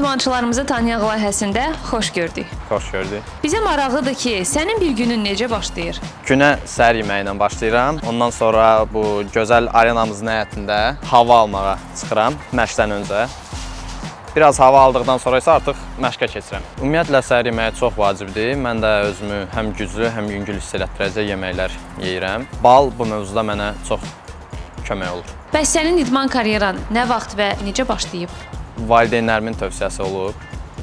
İdmançılarımızı tanıyaq layihəsində xoş gördük. Xoş gördük. Bizə maraqlıdır ki, sənin bir günün necə başlayır? Günə səhər yeməyi ilə başlayıram. Ondan sonra bu gözəl arenamızın həyətində hava almağa çıxıram məşqdən öncə. Biraz hava aldıqdan sonra isə artıq məşqə keçirəm. Ümumiyyətlə səhər yeməyi çox vacibdir. Mən də özümü həm güclü, həm yüngül hiss elətdirəcək yeməklər yeyirəm. Bal bu mövzuda mənə çox kömək olur. Bəs sənin idman karyeran nə vaxt və necə başlayıb? Valideynlərimin tövsiyəsi olub,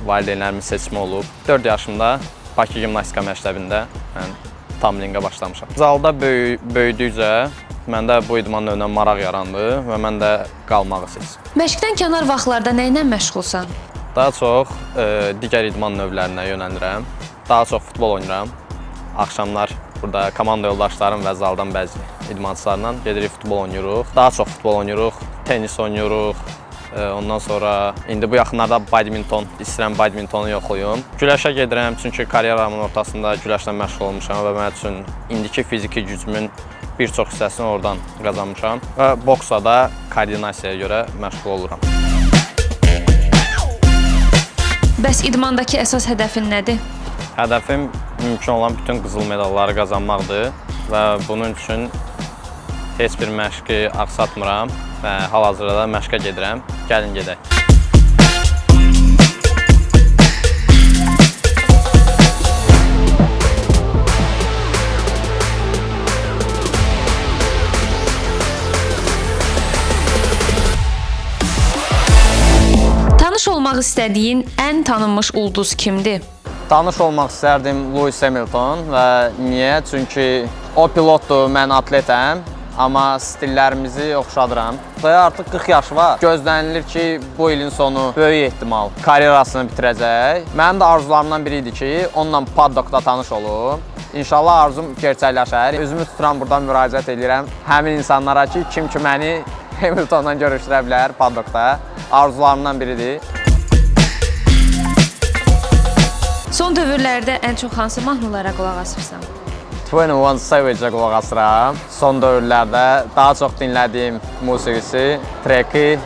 valideynlərimin seçimi olub. 4 yaşımda Bakı Gimnastika məktəbində mən tamlingə başlamışam. Zalda böyüdükcə məndə bu idman növünə maraq yarandı və mən də qalmağı seçdim. Məşqdən kənar vaxtlarda nə ilə məşğulsan? Daha çox digər idman növlərinə yönəlirəm. Daha çox futbol oynayıram. Axşamlar burada komanda yoldaşlarım və zaldan bəzi idmançılarla gedirik futbol oynayırıq. Daha çox futbol oynayırıq, tenis oynayırıq. Ondan sonra indi bu yaxınlarda badminton, istəyirəm badmintonu yoxlayım. Güləşə gedirəm çünki karyeramın ortasında güləşlə məşğul olmuşam və mənim üçün indiki fiziki gücümün bir çox hissəsini oradan qazanmışam və boksa da koordinasiyaya görə məşğul oluram. Bəs idmandakı əsas hədəfin nədir? Hədəfim mümkün olan bütün qızıl medalları qazanmaqdır və bunun üçün heç bir məşqi aksatmıram və hal-hazırda da məşqə gedirəm. Gəlin gedək. Tanış olmaq istədiyin ən tanınmış ulduz kimdir? Tanış olmaq istərdim Lewis Hamilton və niyə? Çünki o pilotdur, mən atletəm. Amma stillərimizi oxşadıram. Və artıq 40 yaşı var. Gözlənilir ki, bu ilin sonu böyük ehtimal karyerasını bitirəcək. Mənim də arzularımdan biri idi ki, onunla paddokda tanış olum. İnşallah arzum gerçəkləşər. Özümü tuturam, buradan müraciət edirəm həmin insanlara ki, kim ki məni Hamiltonla görüşdürə bilər paddokda. Arzularımdan biridir. Son dövrlərdə ən çox hansı mahnılara qulaq asırsan? 21 Savage-ə qulaq asıram. Son dövrlərdə daha çox dinlədiyim musiqisi, treki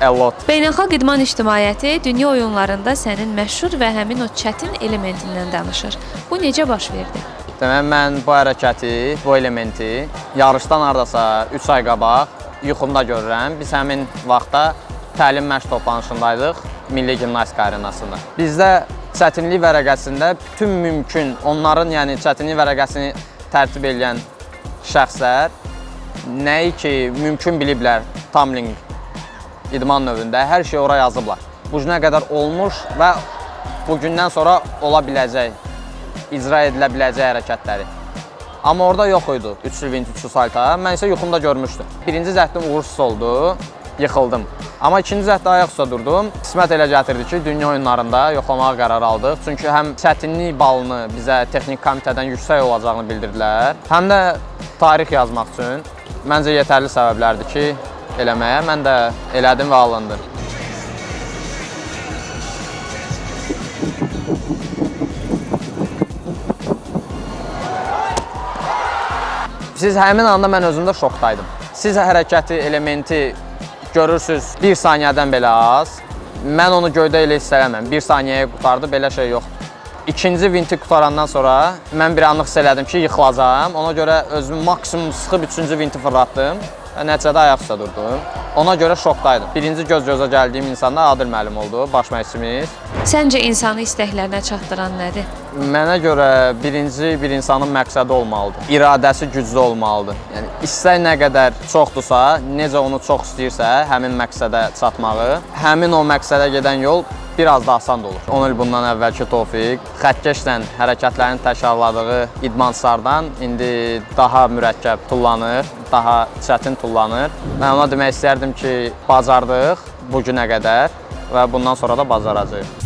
A Lot. Beynəlxalq idman ictimaiyyəti dünya oyunlarında sənin məşhur və həmin o çətin elementindən danışır. Bu necə baş verdi? Demək, mən bu hərəkəti, bu elementi yarışdan hardasa 3 ay qabaq yuxumda görürəm. Biz həmin vaxtda təlim məşq toplanışındaydıq Milli Gimnastika arenasında. Bizdə çətinlik vərəqəsində bütün mümkün, onların yəni çətinlik vərəqəsini tərtib edən şəxslər nəyi ki, mümkün biliblər tamling idman növündə, hər şey ora yazıblar. Bu günə qədər olmuş və bugündən sonra ola biləcək, icra edilə biləcək hərəkətləri. Amma orada yox idi 3 vint, 3 salta. Mən isə yuxumda görmüşdüm. Birinci cəhdim uğursuz oldu, yıxıldım. Amma ikinci cəhdə ayaq üstə durdum. Qismət elə gətirdi ki, dünya oyunlarında yoxlamağa qərar aldıq. Çünki həm çətinlik balını bizə texnik komitədən yüksək olacağını bildirdilər, həm də tarix yazmaq üçün məncə yetərli səbəblərdir ki, eləməyə. Mən də elədim və alındım. Siz həmin anda mən özümdə şokdaydım. Siz hərəkəti, elementi görürsünüz 1 saniyədən belə az. Mən onu göydə elə hiss eləməm. 1 saniyəyə qutardı, belə şey yoxdur. İkinci vinti qutarandan sonra mən bir anlıq hiss elədim ki, yıxılacağam. Ona görə özümü maksimum sıxıb 3-cü vinti fırlatdım və nəticədə ayaq üstə durdum. Ona görə şokdaydım. Birinci göz-gözə gəldiyim insan da Adil müəllim oldu, baş məşqçimiz. Səncə insanı istəklərinə çatdıran nədir? Mənə görə birinci bir insanın məqsədi olmalıdır. İradəsi güclü olmalıdır. Yəni istək nə qədər çoxdursa, necə onu çox istəyirsə, həmin məqsədə çatmağı, həmin o məqsədə gedən yol biraz da asan da olur. 10 il bundan əvvəlki Tofiq xəttkeşlə hərəkətlərini təkrarladığı idmançılardan indi daha mürəkkəb tullanır, daha çətin tullanır. Mən ona demək istərdim ki, bacardıq bu günə qədər və bundan sonra da bacaracağıq.